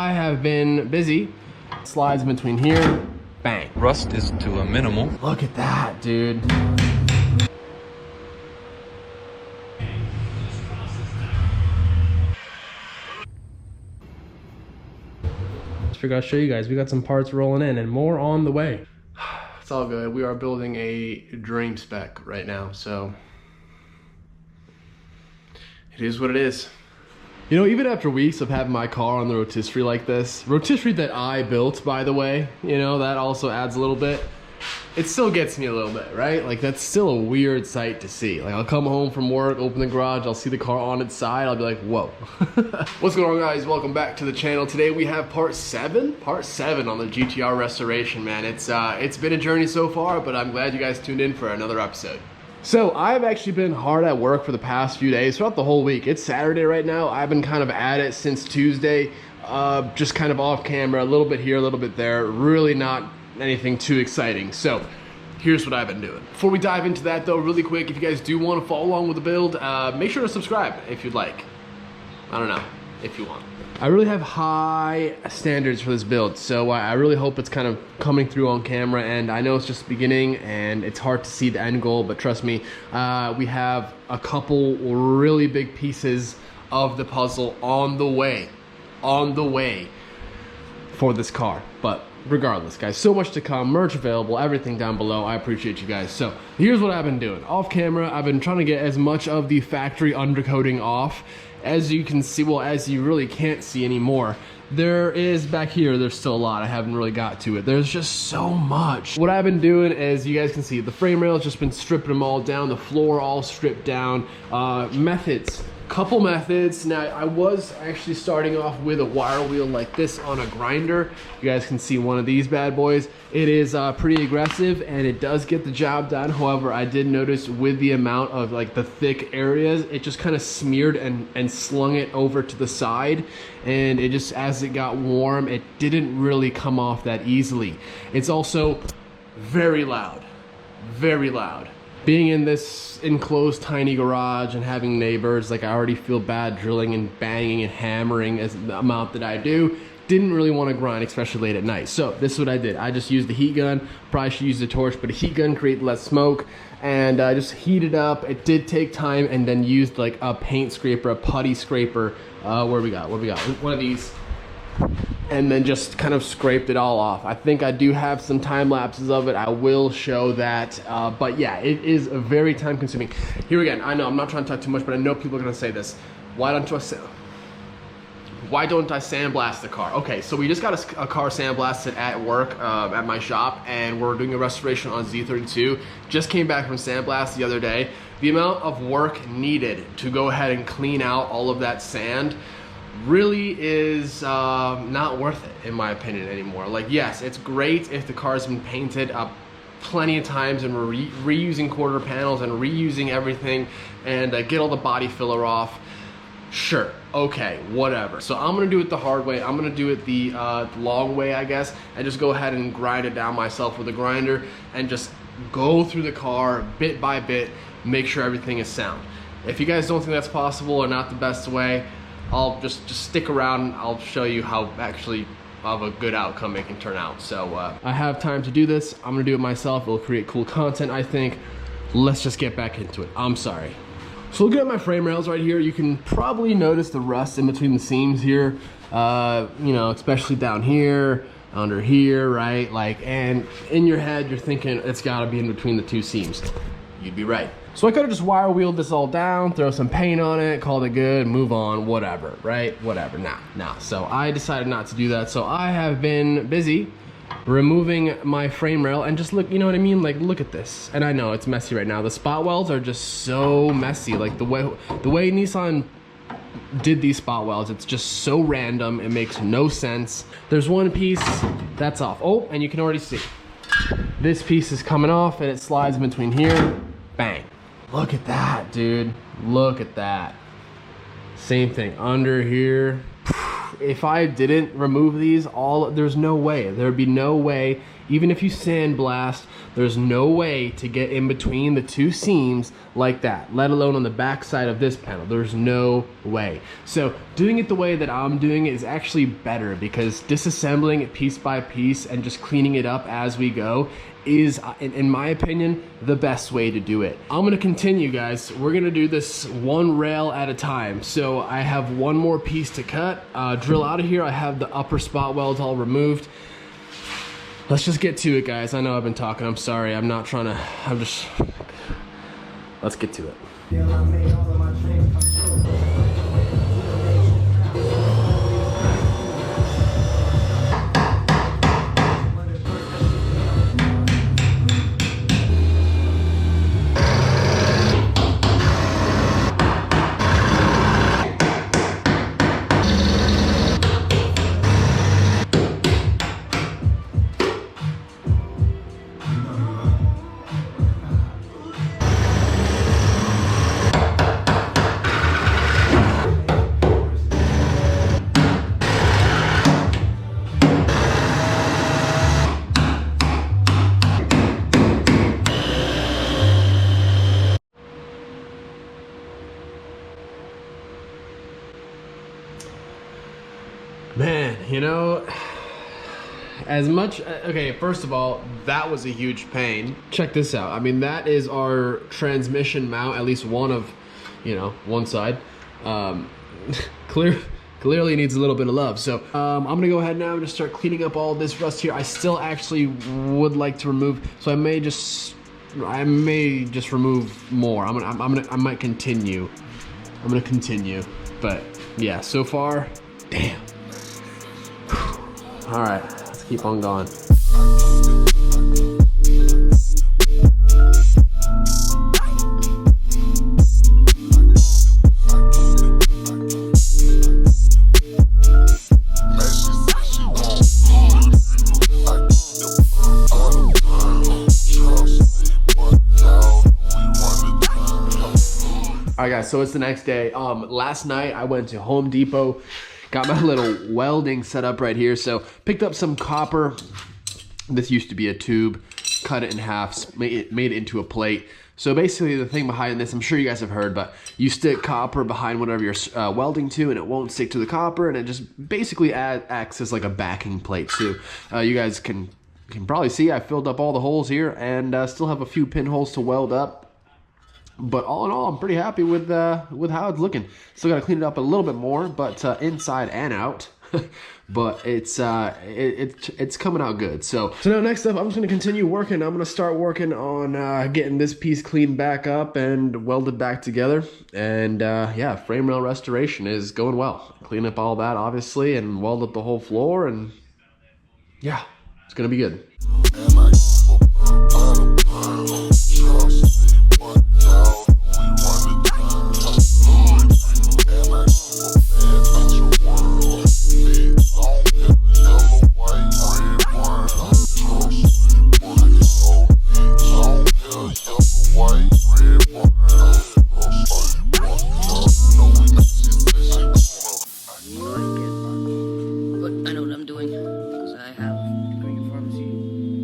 I have been busy. Slides in between here, bang. Rust is to a minimal. Look at that, dude. Just figured I'd show you guys. We got some parts rolling in and more on the way. It's all good. We are building a dream spec right now, so it is what it is. You know, even after weeks of having my car on the rotisserie like this, rotisserie that I built, by the way, you know, that also adds a little bit. It still gets me a little bit, right? Like, that's still a weird sight to see. Like, I'll come home from work, open the garage, I'll see the car on its side, I'll be like, whoa. What's going on, guys? Welcome back to the channel. Today we have part 7 on the GTR restoration, man. It's been a journey so far, but I'm glad you guys tuned in for another episode. So I've actually been hard at work for the past few days, throughout the whole week. It's Saturday right now. I've been kind of at it since Tuesday, just kind of off camera, a little bit here, a little bit there, really not anything too exciting. So here's what I've been doing. Before we dive into that though, really quick, if you guys do want to follow along with the build, make sure to subscribe if you'd like. I don't know, if you want. I really have high standards for this build, so I really hope it's kind of coming through on camera, and I know it's just the beginning and it's hard to see the end goal, but trust me, we have a couple really big pieces of the puzzle on the way for this car. But regardless, guys, so much to come, merch available, everything down below. I appreciate you guys. So here's what I've been doing. Off camera, I've been trying to get as much of the factory undercoating off. As you can see, well, as you really can't see anymore, there is back here, there's still a lot. I haven't really got to it. There's just so much. What I've been doing is, you guys can see, the frame rail has just been stripping them all down, the floor all stripped down. Couple methods. Now, I was actually starting off with a wire wheel like this on a grinder. You guys can see one of these bad boys. It is pretty aggressive and it does get the job done. However, I did notice with the amount of like the thick areas, it just kind of smeared and slung it over to the side. And it just, as it got warm, it didn't really come off that easily. It's also very loud, very loud. Being in this enclosed tiny garage and having neighbors, like, I already feel bad drilling and banging and hammering as the amount that I do. Didn't really want to grind, especially late at night. So this is what I did. I just used the heat gun. Probably should use the torch, but a heat gun creates less smoke, and I just heated up. It did take time, and then used like a paint scraper, a putty scraper. What we got? One of these. And then just kind of scraped it all off. I think I do have some time lapses of it. I will show that. But yeah, it is very time consuming. Here again, I know I'm not trying to talk too much, but I know people are gonna say this. Why don't I sandblast the car? Okay, so we just got a car sandblasted at work, at my shop, and we're doing a restoration on Z32. Just came back from sandblast the other day. The amount of work needed to go ahead and clean out all of that sand really is not worth it, in my opinion, anymore. Like, yes, it's great if the car's been painted up plenty of times and we're reusing quarter panels and reusing everything and get all the body filler off. Sure, okay, whatever. So I'm gonna do it the hard way. I'm gonna do it the long way, I guess, and just go ahead and grind it down myself with a grinder and just go through the car bit by bit, make sure everything is sound. If you guys don't think that's possible or not the best way, I'll just stick around and I'll show you how actually of a good outcome it can turn out. So I have time to do this. I'm gonna do it myself. It'll create cool content, I think. Let's just get back into it. I'm sorry. So looking at my frame rails right here, you can probably notice the rust in between the seams here. You know, especially down here, under here, right? Like, and in your head, you're thinking it's gotta be in between the two seams. You'd be right. So I could have just wire wheeled this all down, throw some paint on it, called it good, move on, whatever, right? Whatever, nah. So I decided not to do that. So I have been busy removing my frame rail and just look, you know what I mean? Like, look at this. And I know it's messy right now. The spot welds are just so messy. Like the way Nissan did these spot welds, it's just so random. It makes no sense. There's one piece that's off. Oh, and you can already see this piece is coming off and it slides in between here, bang. Look at that, dude. Look at that. Same thing under here. If I didn't remove these, there's no way. There'd be no way Even if you sandblast, there's no way to get in between the two seams like that, let alone on the back side of this panel. There's no way. So doing it the way that I'm doing it is actually better, because disassembling it piece by piece and just cleaning it up as we go is, in my opinion, the best way to do it. I'm gonna continue, guys. We're gonna do this one rail at a time. So I have one more piece to cut, drill out of here. I have the upper spot welds all removed. Let's just get to it, guys. I know I've been talking, I'm sorry. Let's get to it. Man, you know, as much, okay, first of all, that was a huge pain. Check this out. I mean, that is our transmission mount, at least one of, you know, one side. Clearly needs a little bit of love. So I'm gonna go ahead now and just start cleaning up all this rust here. I still actually would like to remove, so I may just remove more. I might continue. I'm gonna continue, but yeah, so far, damn. All right, let's keep on going. All right, guys, so it's the next day. Last night I went to Home Depot, got my little welding set up right here. So picked up some copper. This used to be a tube, cut it in half, made it into a plate. So basically the thing behind this, I'm sure you guys have heard, but you stick copper behind whatever you're welding to and it won't stick to the copper, and it just basically acts as like a backing plate too. You guys can probably see I filled up all the holes here and still have a few pinholes to weld up. But all in all, I'm pretty happy with how it's looking. Still got to clean it up a little bit more, but inside and out. But it's coming out good. So now next up, I'm just gonna continue working. I'm gonna start working on getting this piece cleaned back up and welded back together. And yeah, frame rail restoration is going well. Clean up all that obviously, and weld up the whole floor, and yeah, it's gonna be good. I know what I'm doing, because I have a pharmacy.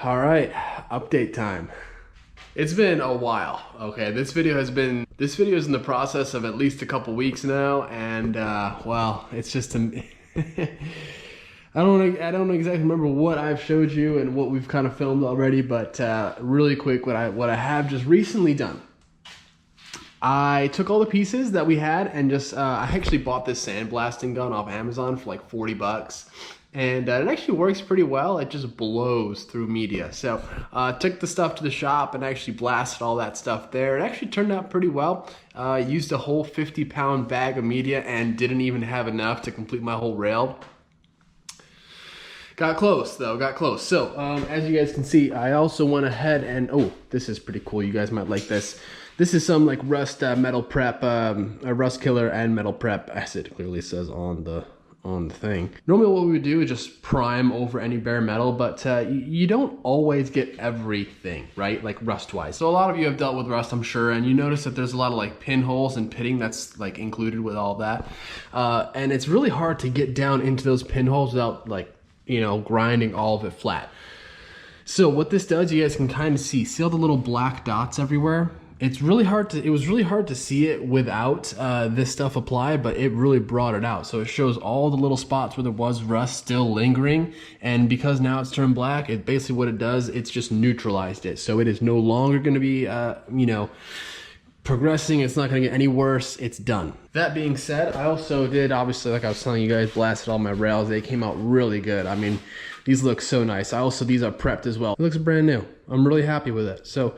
All right, update time. It's been a while, okay? This video is in the process of at least a couple weeks now, and well, it's just I don't exactly remember what I've showed you and what we've kind of filmed already, but really quick, what I have just recently done. I took all the pieces that we had and just, I actually bought this sandblasting gun off Amazon for like 40 bucks. And it actually works pretty well. It just blows through media. So took the stuff to the shop and actually blasted all that stuff there. It actually turned out pretty well. Used a whole 50-pound bag of media and didn't even have enough to complete my whole rail. Got close though, got close. So as you guys can see, I also went ahead and, oh, this is pretty cool. You guys might like this. This is some like rust metal prep, a rust killer and metal prep, as it clearly says on the thing. Normally what we would do is just prime over any bare metal, but you don't always get everything, right? Like rust wise. So a lot of you have dealt with rust, I'm sure, and you notice that there's a lot of like pinholes and pitting that's like included with all of that. And it's really hard to get down into those pinholes without like, you know, grinding all of it flat. So what this does, you guys can kind of see all the little black dots everywhere? It was really hard to see it without this stuff applied, but it really brought it out. So it shows all the little spots where there was rust still lingering, and because now it's turned black, it basically what it does, it's just neutralized it. So it is no longer going to be, you know, progressing. It's not going to get any worse. It's done. That being said, I also did, obviously, like I was telling you guys, blasted all my rails. They came out really good. I mean, these look so nice. These are prepped as well. It looks brand new. I'm really happy with it. So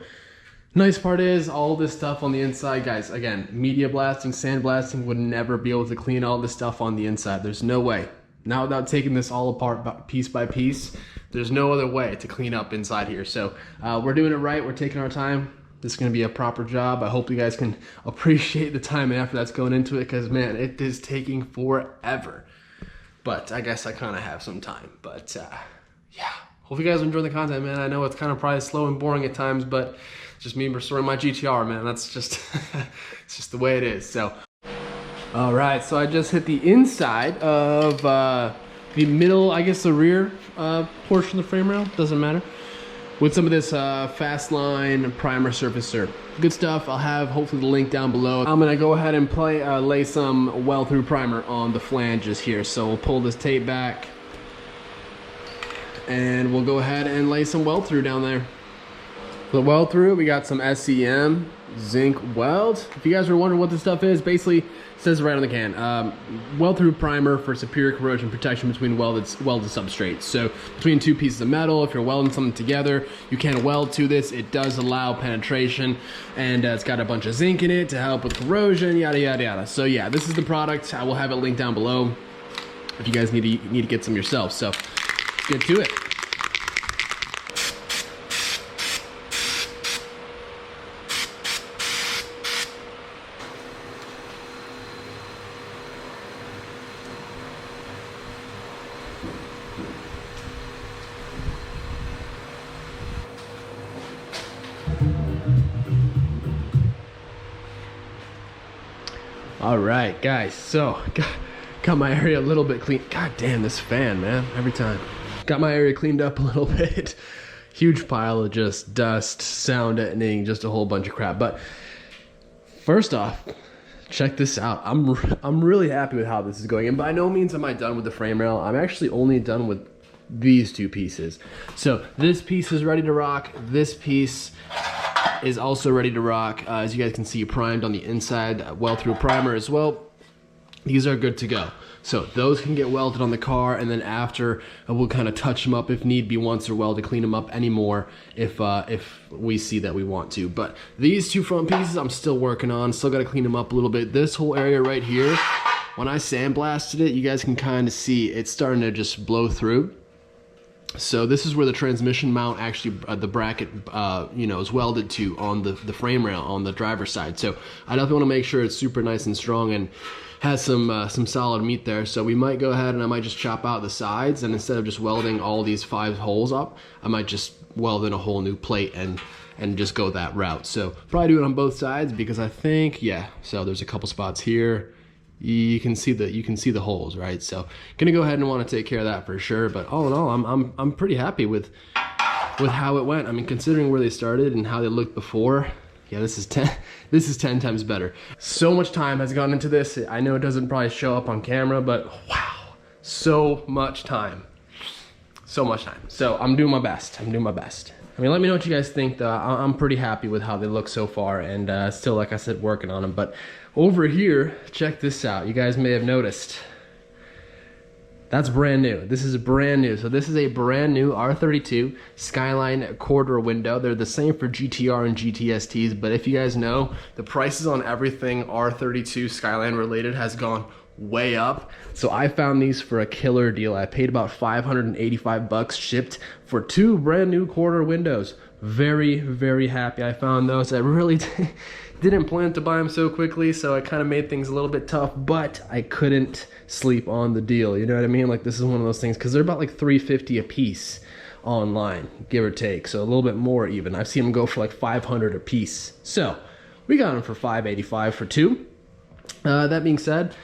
nice part is all this stuff on the inside, guys, again, media blasting, sandblasting would never be able to clean all this stuff on the inside. There's no way. Now without taking this all apart piece by piece, there's no other way to clean up inside here. So we're doing it right. We're taking our time. This is going to be a proper job. I hope you guys can appreciate the time and effort that's going into it, because man, it is taking forever. But I guess I kind of have some time. But yeah, hope you guys enjoy the content, man. I know it's kind of probably slow and boring at times, but it's just me restoring my GTR, man. That's just, it's just the way it is. So, all right. So I just hit the inside of the middle, I guess the rear portion of the frame rail. Doesn't matter. With some of this Fastline Primer surfacer. Good stuff. I'll have hopefully the link down below. I'm gonna go ahead and lay some well-through primer on the flanges here. So we'll pull this tape back and we'll go ahead and lay some weld-through down there. For the weld-through, we got some SEM zinc weld. If you guys were wondering what this stuff is, basically, it says right on the can. Weld-through primer for superior corrosion protection between welded substrates. So between two pieces of metal, if you're welding something together, you can weld to this. It does allow penetration, and it's got a bunch of zinc in it to help with corrosion, yada, yada, yada. So yeah, this is the product. I will have it linked down below if you guys need to get some yourself. So let's get to it. All right, guys, so got my area a little bit clean. God damn, this fan, man, every time. Got my area cleaned up a little bit. Huge pile of just dust, sound deadening, just a whole bunch of crap. But first off, check this out. I'm really happy with how this is going. And by no means am I done with the frame rail. I'm actually only done with these two pieces. So this piece is ready to rock. This piece is also ready to rock. As you guys can see, primed on the inside, well-through primer as well. These are good to go. So those can get welded on the car, and then after we'll kind of touch them up if need be once they're welded, clean them up anymore if we see that we want to. But these two front pieces I'm still working on. Still got to clean them up a little bit. This whole area right here, when I sandblasted it, you guys can kind of see it's starting to just blow through. So this is where the transmission mount actually, the bracket, you know, is welded to on the frame rail on the driver's side. So I definitely want to make sure it's super nice and strong and has some solid meat there. So we might go ahead and I might just chop out the sides, and instead of just welding all these 5 holes up, I might just weld in a whole new plate and just go that route. So probably do it on both sides, because I think, yeah, so there's a couple spots here. You can see the holes, right? So gonna go ahead and want to take care of that for sure. But all in all, I'm pretty happy with with how it went. I mean, considering where they started and how they looked before, yeah, this is 10 times better. So much time has gone into this. I know it doesn't probably show up on camera, but wow, so much time. So much time. So I'm doing my best. I'm doing my best. I mean, let me know what you guys think, though. I'm pretty happy with how they look so far, and still, like I said, working on them. But over here, check this out. You guys may have noticed. That's brand new. This is brand new. So this is a brand new R32 Skyline quarter window. They're the same for GTR and GTSTs, but if you guys know, the prices on everything R32 Skyline related has gone way up. So I found these for a killer deal. I paid about 585 bucks shipped for 2 brand new quarter windows. Very, very happy I found those. I really didn't plan to buy them so quickly, so it kind of made things a little bit tough, but I couldn't sleep on the deal. You know what I mean? Like, this is one of those things, because they're about like $350 a piece online, give or take. So a little bit more even. I've seen them go for like 500 a piece. So we got them for 585 for 2. That being said,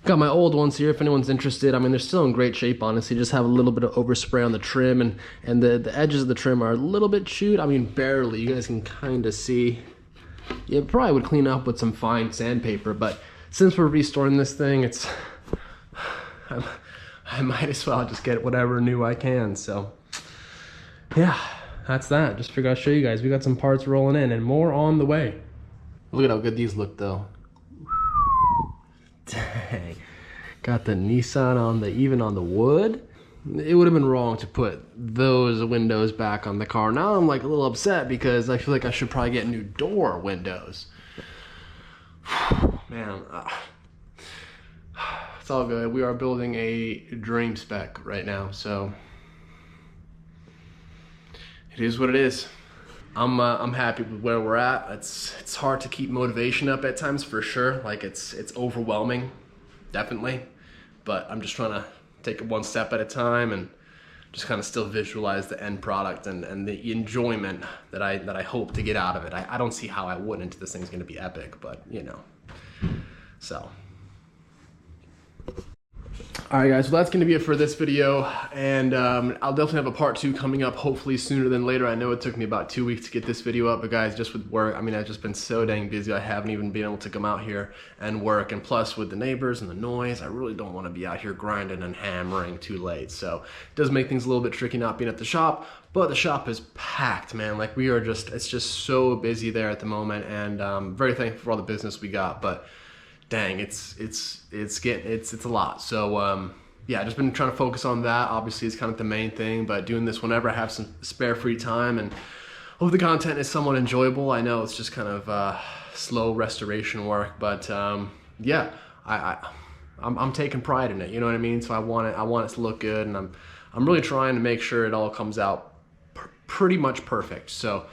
got my old ones here if anyone's interested. I mean, they're still in great shape, honestly. Just have a little bit of overspray on the trim, and the edges of the trim are a little bit chewed. I mean, barely. You guys can kind of see. You probably would clean up with some fine sandpaper, but since we're restoring this thing, it's I might as well just get whatever new I can. So yeah, that's that. Just figured I'd show you guys. We got some parts rolling in and more on the way. Look at how good these look, though. Dang. Got the Nissan on the, even on the wood. It would have been wrong to put those windows back on the car. Now I'm like a little upset because I feel like I should probably get new door windows. Man, it's all good. We are building a dream spec right now, so it is what it is. I'm happy with where we're at. It's hard to keep motivation up at times, for sure. Like, it's overwhelming, definitely. But I'm just trying to take it one step at a time and just kind of still visualize the end product and the enjoyment that I hope to get out of it. I don't see how I wouldn't. This thing's gonna be epic, but you know. So. Alright guys, well that's going to be it for this video, and I'll definitely have a part 2 coming up, hopefully sooner than later. I know it took me about 2 weeks to get this video up, but guys, just with work, I mean, I've just been so dang busy, I haven't even been able to come out here and work, and plus with the neighbors and the noise, I really don't want to be out here grinding and hammering too late, so it does make things a little bit tricky not being at the shop, but the shop is packed, man. Like, we are just, it's just so busy there at the moment, and very thankful for all the business we got, but dang, it's a lot. So yeah, just been trying to focus on that. Obviously, it's kind of the main thing, but doing this whenever I have some spare free time, and hope the content is somewhat enjoyable. I know it's just kind of slow restoration work, but yeah, I'm taking pride in it. You know what I mean? So I want it to look good, and I'm really trying to make sure it all comes out pretty much perfect. So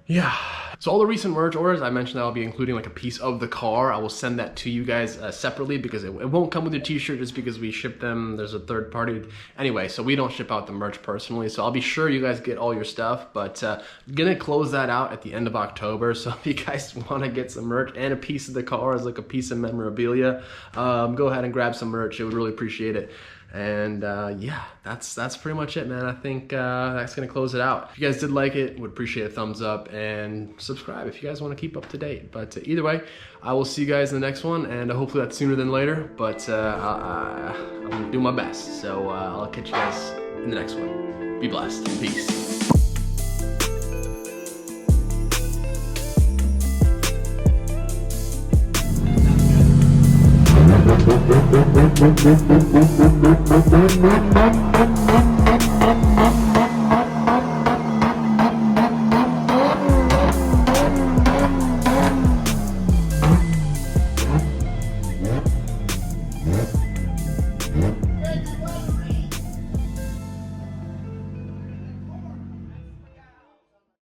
yeah. So all the recent merch orders, I mentioned that I'll be including like a piece of the car. I will send that to you guys separately, because it won't come with your t-shirt just because we ship them. There's a third party. Anyway, so we don't ship out the merch personally. So I'll be sure you guys get all your stuff, but gonna close that out at the end of October. So if you guys want to get some merch and a piece of the car as like a piece of memorabilia, go ahead and grab some merch. I would really appreciate it. And yeah, that's pretty much it, man. I think that's gonna close it out. If you guys did like it, would appreciate a thumbs up and subscribe if you guys want to keep up to date. But either way, I will see you guys in the next one, and hopefully that's sooner than later, but I'm gonna do my best. So I'll catch you guys in the next one. Be blessed. Peace.